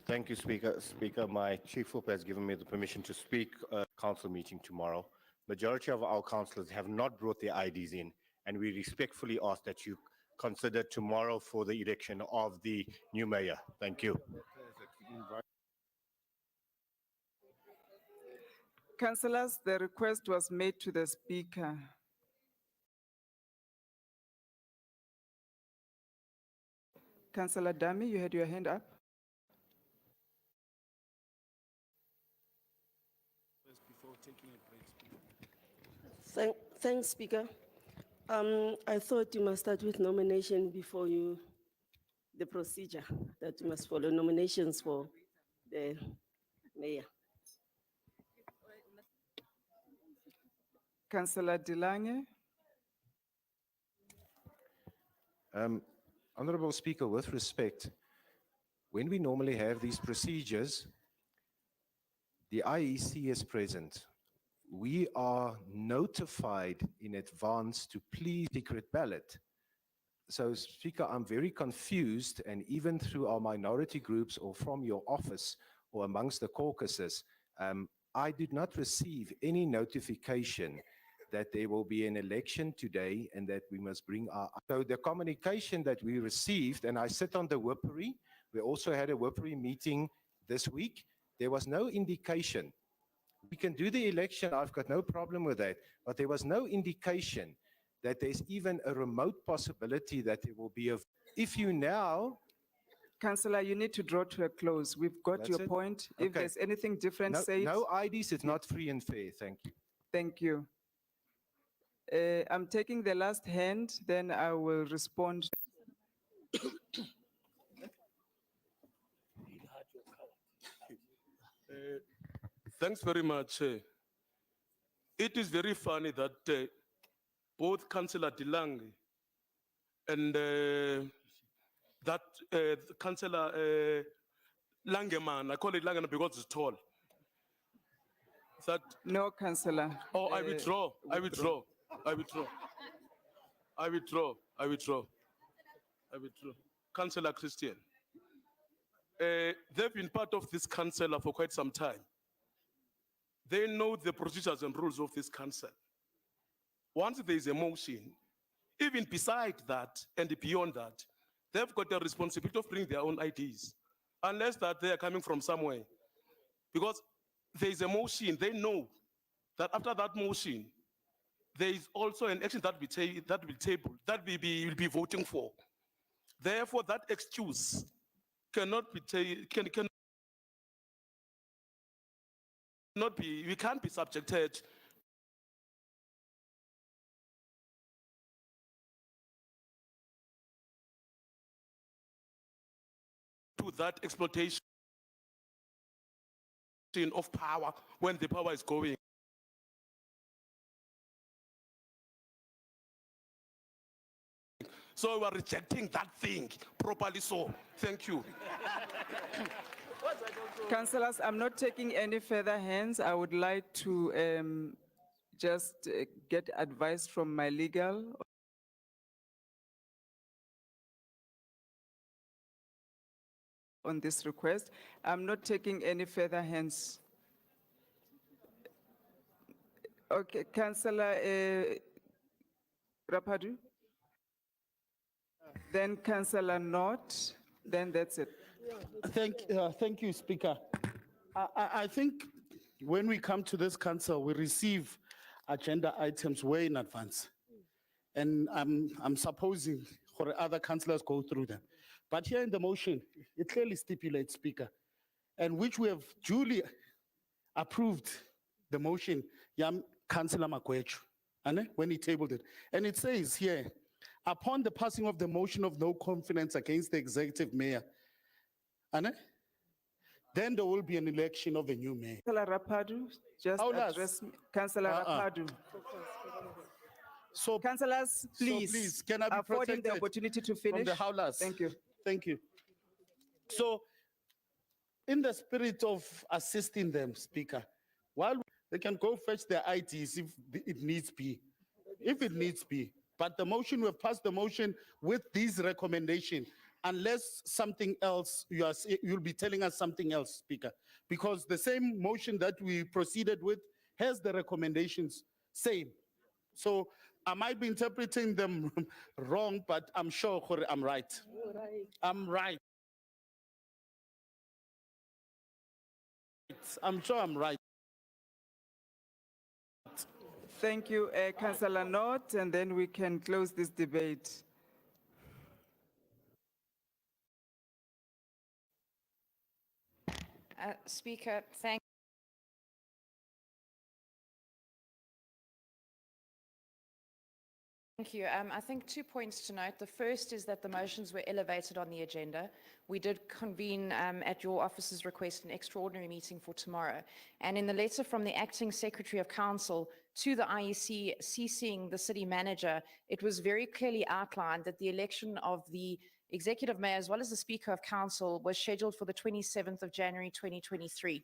Thank you, Speaker. Speaker, my chief whip has given me the permission to speak at council meeting tomorrow. Majority of our councillors have not brought their IDs in, and we respectfully ask that you consider tomorrow for the election of the new mayor. Thank you. Councillors, the request was made to the Speaker. Councillor Dami, you had your hand up. Thanks, Speaker. I thought you must start with nomination before the procedure that you must follow, nominations for the mayor. Councillor Dilange. Honourable Speaker, with respect, when we normally have these procedures, the IEC is present. We are notified in advance to please secret ballot. So, Speaker, I'm very confused, and even through our minority groups or from your office or amongst the caucuses, I did not receive any notification that there will be an election today and that we must bring our... So the communication that we received, and I sit on the whippery, we also had a whippery meeting this week, there was no indication. We can do the election, I've got no problem with that, but there was no indication that there's even a remote possibility that there will be a... If you now... Councillor, you need to draw to a close. We've got your point. If there's anything different, say it. No IDs, it's not free and fair. Thank you. Thank you. I'm taking the last hand, then I will respond. Thanks very much. It is very funny that both Councillor Dilange and that Councillor Langeman, I call it Langeman because it's tall. That no, Councillor. Oh, I withdraw. I withdraw. I withdraw. I withdraw. I withdraw. I withdraw. Councillor Christian. They've been part of this council for quite some time. They know the procedures and rules of this council. Once there is a motion, even beside that and beyond that, they've got the responsibility of bringing their own IDs, unless that they are coming from somewhere. Because there is a motion, they know that after that motion, there is also an action that will be voting for. Therefore, that excuse cannot be we can't be subjected to that exploitation of power when the power is going. So we are rejecting that thing properly. So, thank you. Councillors, I'm not taking any further hands. I would like to just get advice from my legal on this request. I'm not taking any further hands. Okay, Councillor Rapadu. Then Councillor Nott, then that's it. Thank you, Speaker. I think when we come to this council, we receive agenda items way in advance. And I'm supposing for other councillors go through them. But here in the motion, it clearly stipulates, Speaker, and which we have duly approved the motion, Councillor Magwechu, when he tabled it. And it says here, upon the passing of the motion of no confidence against the executive mayor, then there will be an election of a new mayor. Councillor Rapadu, just address me. Councillor Rapadu. So, councillors, please, can I be afford him the opportunity to finish? From the howlers. Thank you. Thank you. So, in the spirit of assisting them, Speaker, while they can go fetch their IDs if it needs be, but the motion, we've passed the motion with these recommendations. unless something else, you'll be telling us something else, Speaker. Because the same motion that we proceeded with has the recommendations same. So I might be interpreting them wrong, but I'm sure Gore, I'm right. I'm right. I'm sure I'm right. Thank you, Councillor North, and then we can close this debate. Speaker, thank you. I think 2 points to note. The first is that the motions were elevated on the agenda. We did convene at your office's request an extraordinary meeting for tomorrow. And in the letter from the Acting Secretary of Council to the IEC CCing the city manager, it was very clearly outlined that the election of the Executive Mayor as well as the Speaker of Council was scheduled for the 27th of January 2023.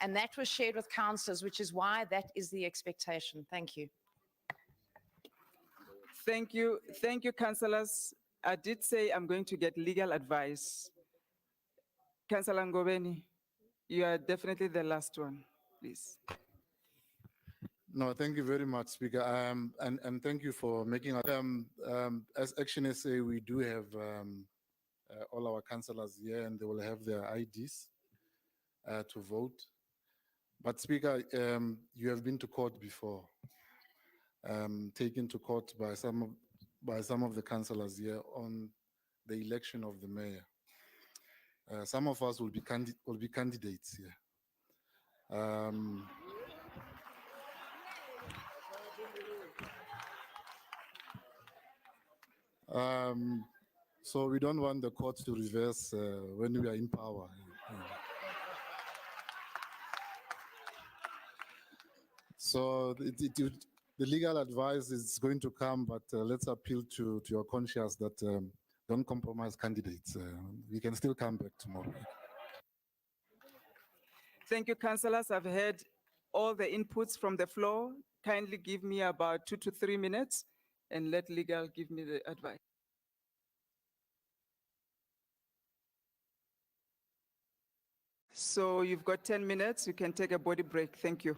And that was shared with councillors, which is why that is the expectation. Thank you. Thank you, councillors. I did say I'm going to get legal advice. Councillor Ngobeni, you are definitely the last one, please. No, thank you very much, Speaker. And thank you for making us. As Action SA, we do have all our councillors here, and they will have their IDs to vote. But Speaker, you have been to court before, taken to court by some of the councillors here on the election of the mayor. Some of us will be candidates here. So we don't want the court to reverse when we are in power. So the legal advice is going to come, but let's appeal to your conscience that don't compromise candidates. We can still come back tomorrow. Thank you, councillors. I've heard all the inputs from the floor. Kindly give me about 2 to 3 minutes and let legal give me the advice. So you've got 10 minutes. You can take a body break. Thank you.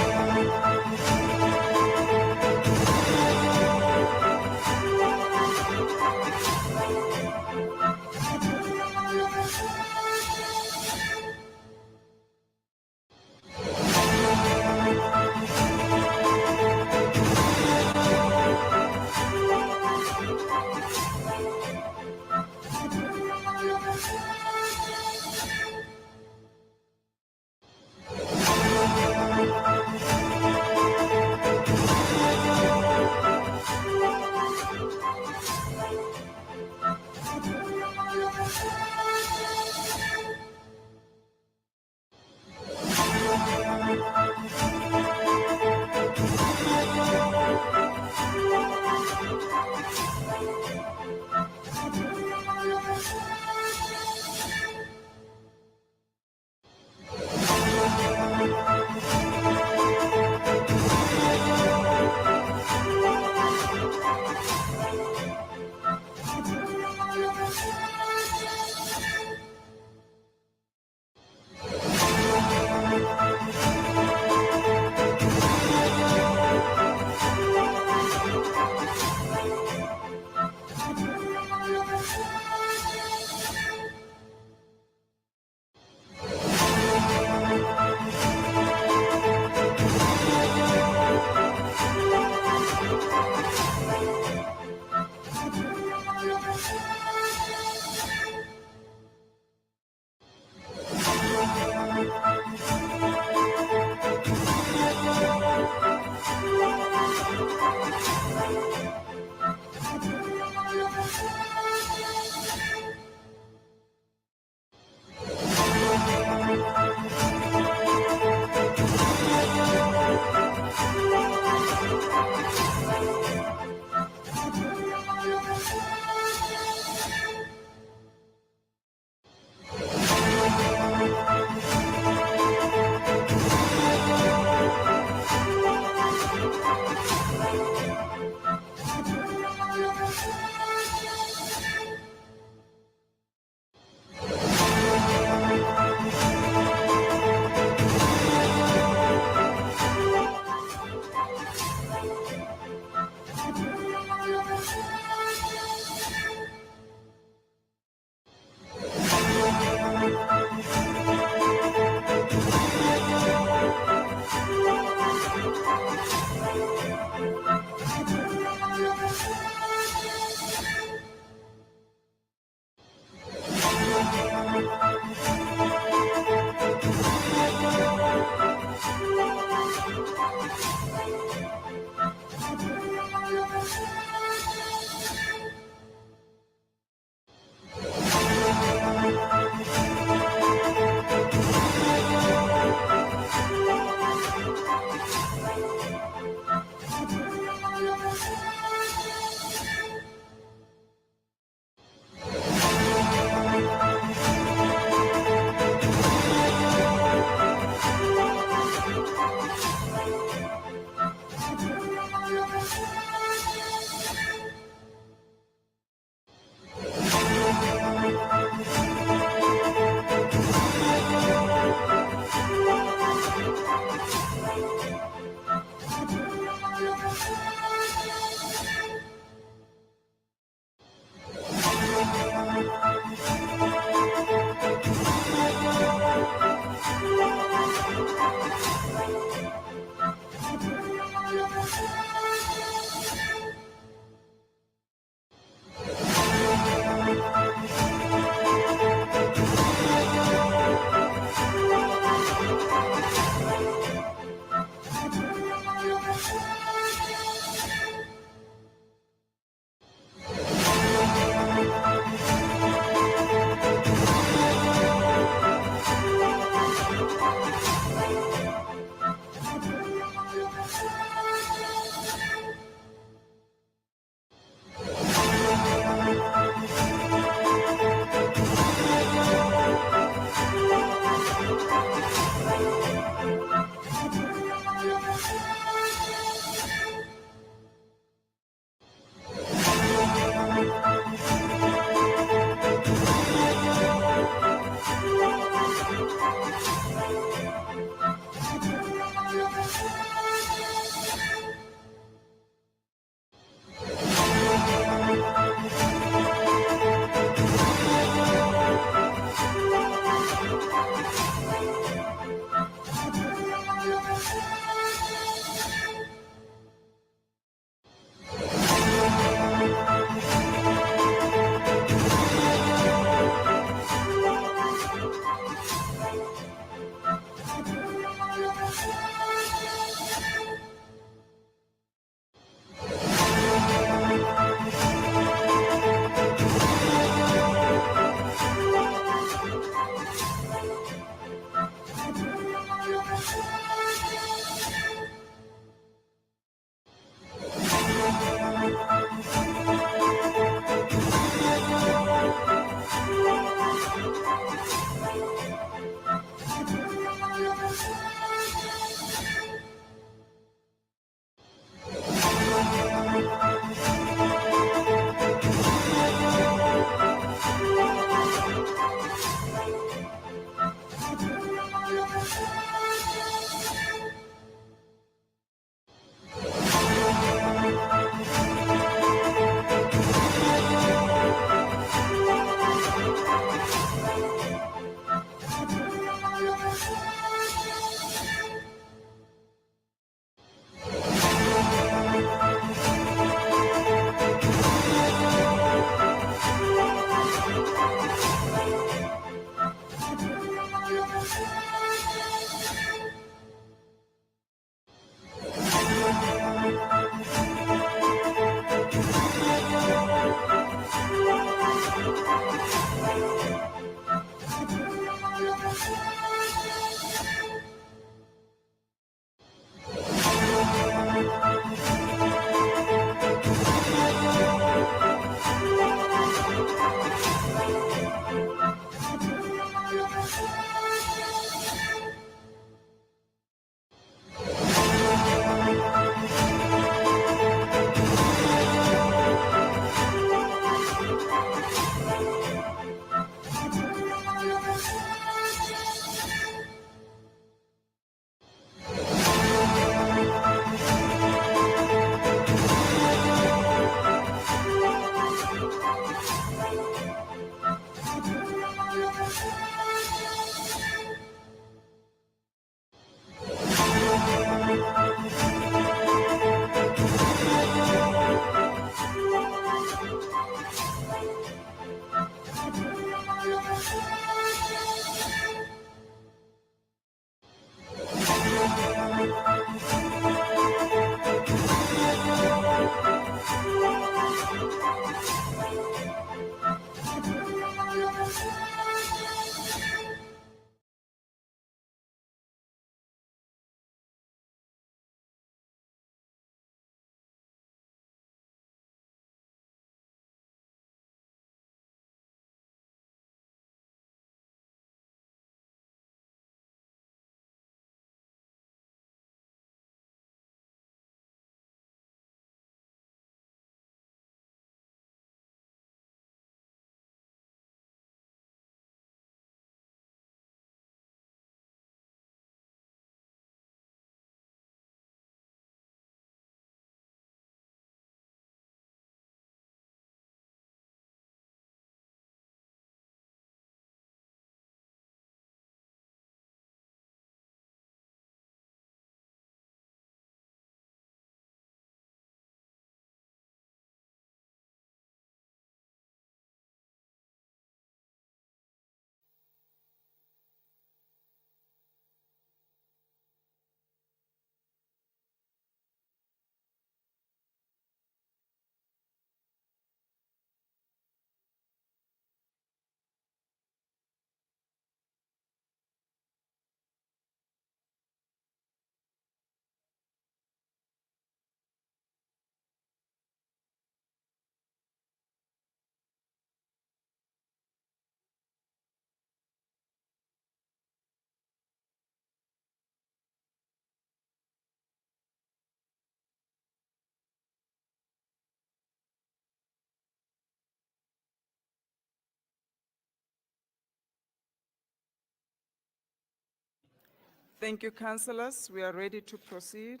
Thank you, councillors. We are ready to proceed.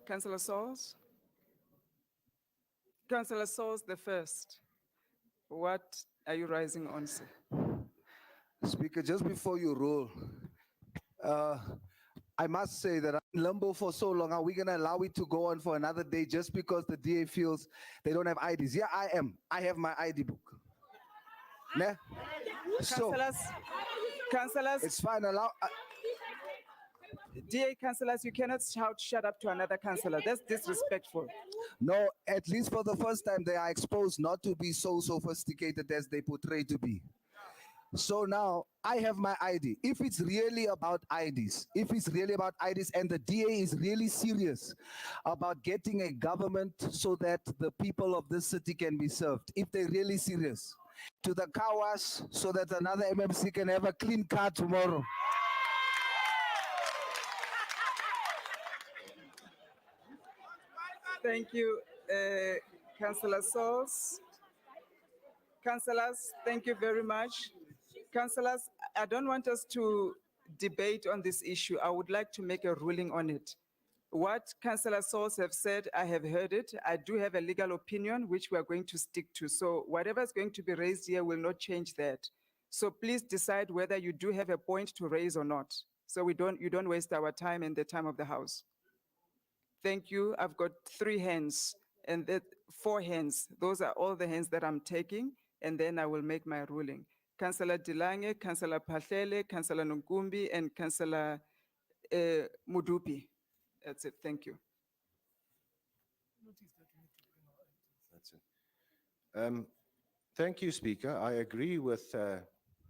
Councillor Sauls? Councillor Sauls, the first. What are you rising on, sir? Speaker, just before you rule, I must say that I'm in limbo for so long. Are we going to allow it to go on for another day just because the DA feels they don't have IDs? Yeah, I am. I have my ID book. Ne? So Councillors, it's fine. Allow. DA councillors, you cannot shout shut up to another councillor. That's disrespectful. No, at least for the first time, they are exposed not to be so sophisticated as they portray to be. So now I have my ID. If it's really about IDs, and the DA is really serious about getting a government so that the people of this city can be served, if they're really serious, to the car wash so that another MMC can have a clean car tomorrow. Thank you, Councillor Sauls. Councillors, thank you very much. Councillors, I don't want us to debate on this issue. I would like to make a ruling on it. What Councillor Sauls have said, I have heard it. I do have a legal opinion, which we are going to stick to. So whatever is going to be raised here will not change that. So please decide whether you do have a point to raise or not. So you don't waste our time and the time of the House. Thank you. I've got 3 hands and 4 hands. Those are all the hands that I'm taking, and then I will make my ruling. Councillor Dilange, Councillor Phahlele, Councillor Nkumbi, and Councillor Mudupi. That's it. Thank you. That's it. Thank you, Speaker. I agree with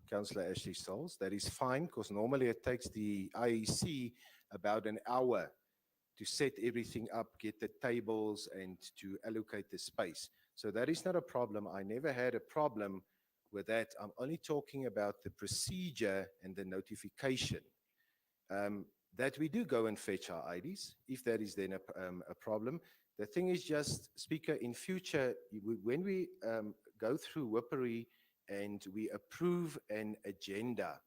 Councillor Ashley Sauls. That is fine, because normally it takes the IEC about an hour to set everything up, get the tables, and to allocate the space. So that is not a problem. I never had a problem with that. I'm only talking about the procedure and the notification. That we do go and fetch our IDs, if that is then a problem. The thing is just, Speaker, in future, when we go through Whippery and we approve an agenda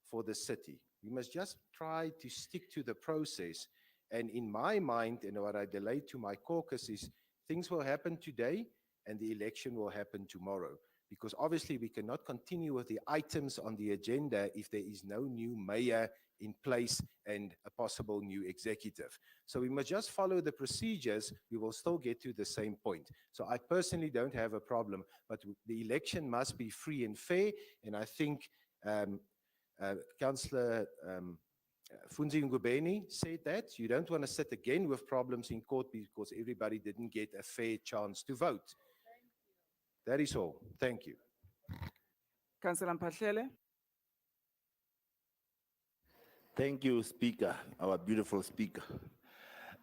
for the city, we must just try to stick to the process. And in my mind, and what I delayed to my caucus is, things will happen today and the election will happen tomorrow. Because obviously we cannot continue with the items on the agenda if there is no new mayor in place and a possible new executive. So we must just follow the procedures. We will still get to the same point. So I personally don't have a problem, but the election must be free and fair. And I think Councillor Funzi Ngubeni said that you don't want to sit again with problems in court because everybody didn't get a fair chance to vote. That is all. Thank you. Councillor Phahlele. Thank you, Speaker, our beautiful Speaker.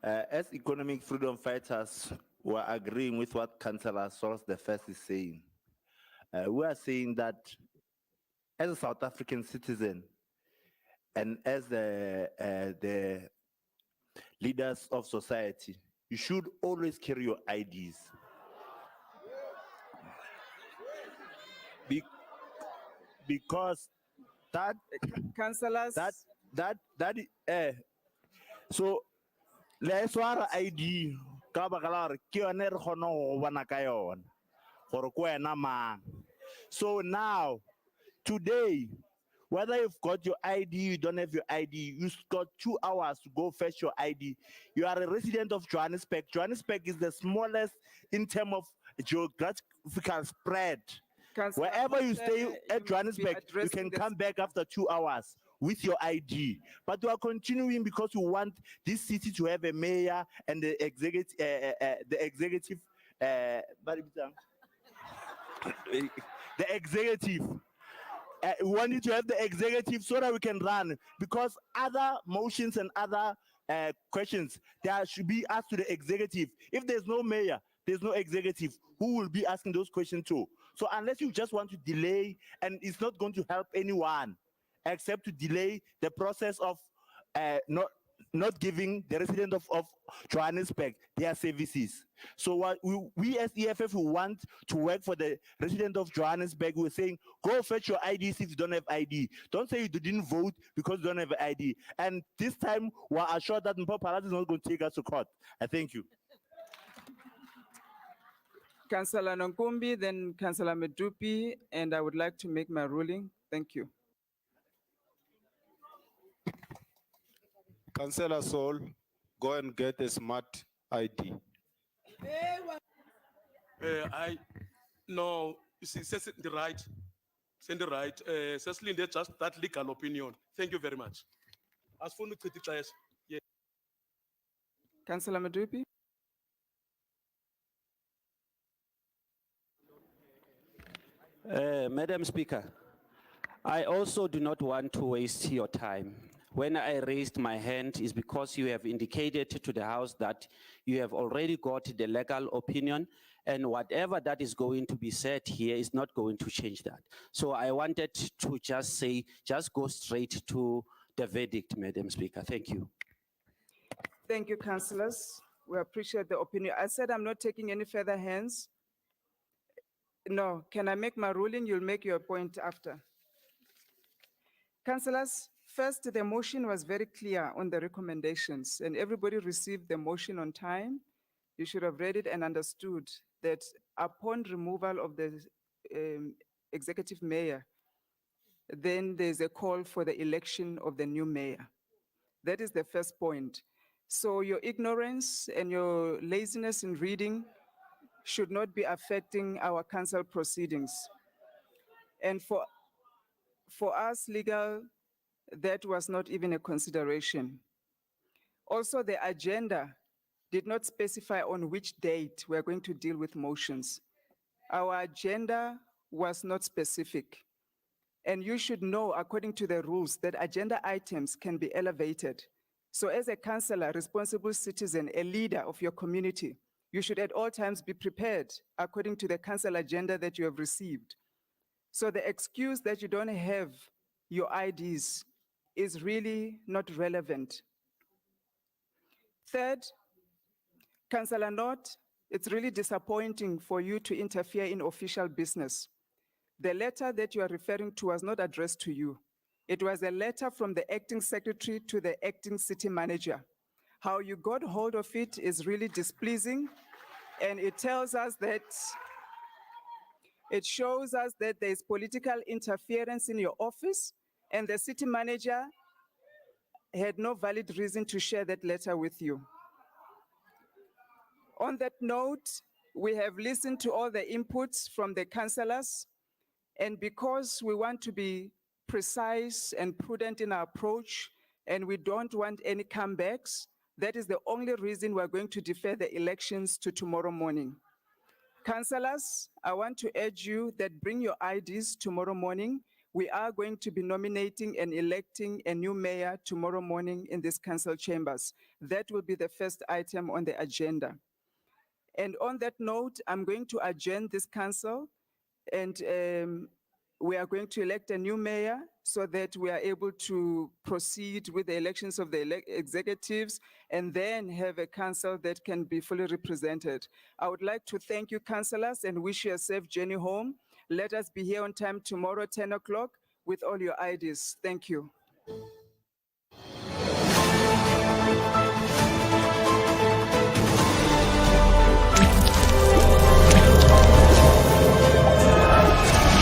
As economic freedom fighters, we are agreeing with what Councillor Sauls the first is saying. We are saying that as a South African citizen and as the leaders of society, you should always carry your IDs. Because that Councillors. so let's wear ID Ka baka la hore ke yone re kgone go bona ka yona gore ke wena mang. So now, today, whether you've got your ID, you don't have your ID, you've got 2 hours to go fetch your ID. You are a resident of Johannesburg. Johannesburg is the smallest in terms of geographical spread. Councillor Wherever you Motshele, stay you must at be Johannesburg, you addressing can the come back after 2 hours with your ID. But you are continuing because you want this city to have a mayor and the executive, what is it? The executive. We want you to have the executive so that we can run, because other motions and other questions that should be asked to the executive. If there's no mayor, there's no executive, who will be asking those questions to? So unless you just want to delay, and it's not going to help anyone except to delay the process of not giving the resident of Johannesburg their services. So what we as EFF who want to work for the resident of Johannesburg, we're saying, go fetch your IDs if you don't have ID. Don't say you didn't vote because you don't have ID. And this time, we're assured that Mpho Phalatse is not going to take us to court. I thank you. Councillor Nonkumbi, then Councillor Medupi, and I would like to make my ruling. Thank you. Councillor Sol, go and get a smart ID. No, you see, says the right, saying the right, says Linda, just that legal opinion. Thank you very much. As for the criticize, yeah. Councillor Medupi? Madam Speaker, I also do not want to waste your time. When I raised my hand is because you have indicated to the House that you have already got the legal opinion, and whatever that is going to be said here is not going to change that. So I wanted to just say, just go straight to the verdict, Madam Speaker. Thank you. Thank you, councillors. We appreciate the opinion. I said I'm not taking any further hands. No, can I make my ruling? You'll make your point after. Councillors, first, the motion was very clear on the recommendations, and everybody received the motion on time. You should have read it and understood that upon removal of the executive mayor, then there's a call for the election of the new mayor. That is the first point. So your ignorance and your laziness in reading should not be affecting our council proceedings. And for us legal, that was not even a consideration. Also, the agenda did not specify on which date we're going to deal with motions. Our agenda was not specific. And you should know, according to the rules, that agenda items can be elevated. So as a councillor, responsible citizen, a leader of your community, you should at all times be prepared according to the council agenda that you have received. So the excuse that you don't have your IDs is really not relevant. Third, Councillor Nott, it's really disappointing for you to interfere in official business. The letter that you are referring to was not addressed to you. It was a letter from the acting secretary to the acting city manager. How you got hold of it is really displeasing, and it tells us that, it shows us that there is political interference in your office, and the city manager had no valid reason to share that letter with you. On that note, we have listened to all the inputs from the councillors, and because we want to be precise and prudent in our approach, and we don't want any comebacks, that is the only reason we're going to defer the elections to tomorrow morning. Councillors, I want to urge you that bring your IDs tomorrow morning. We are going to be nominating and electing a new mayor tomorrow morning in these council chambers. That will be the first item on the agenda. And on that note, I'm going to adjourn this council, and we are going to elect a new mayor so that we are able to proceed with the elections of the executives and then have a council that can be fully represented. I would like to thank you, councillors, and wish you a safe journey home. Let us be here on time tomorrow, 10 o'clock, with all your IDs. Thank you.